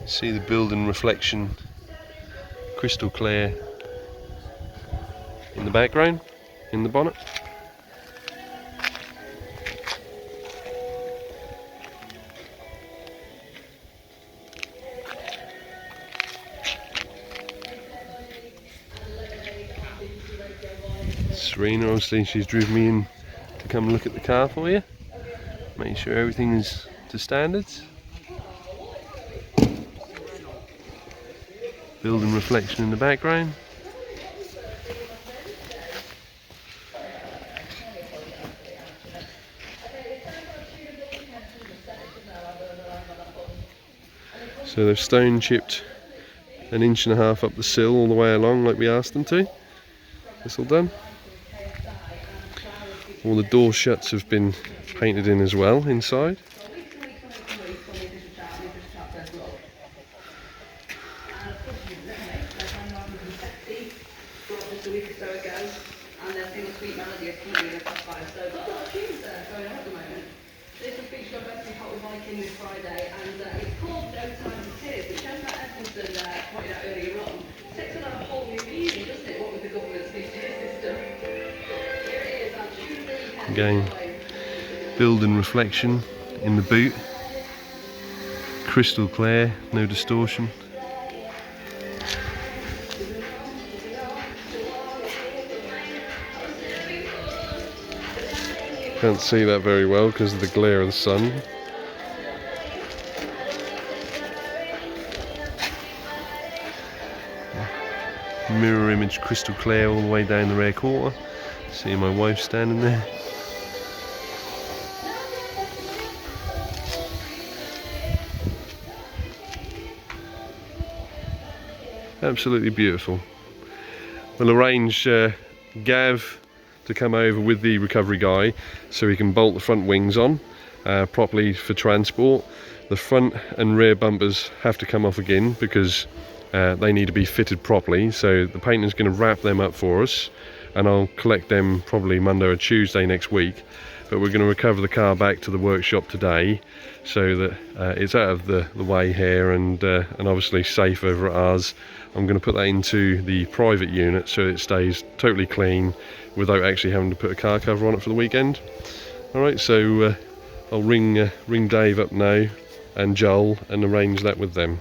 See the building reflection, crystal clear in the background, in the bonnet. Serena, obviously, she's driven me in to come look at the car for you, make sure everything is to standards. Building reflection in the background. So they've stone chipped 1.5 inches up the sill all the way along like we asked them to. That's all done. All the door shuts have been painted in as well inside. Again, building reflection in the boot, crystal clear, no distortion. Can't see that very well because of the glare of the sun. Mirror image crystal clear all the way down the rear quarter. See my wife standing there. Absolutely beautiful. We'll arrange Gav to come over with the recovery guy so he can bolt the front wings on properly for transport. The front and rear bumpers have to come off again because they need to be fitted properly, so the painter's going to wrap them up for us and I'll collect them probably Monday or Tuesday next week. But we're going to recover the car back to the workshop today so that it's out of the way here and obviously safe over at ours. I'm going to put that into the private unit so it stays totally clean without actually having to put a car cover on it for the weekend. Alright, so I'll ring Dave up now and Joel and arrange that with them.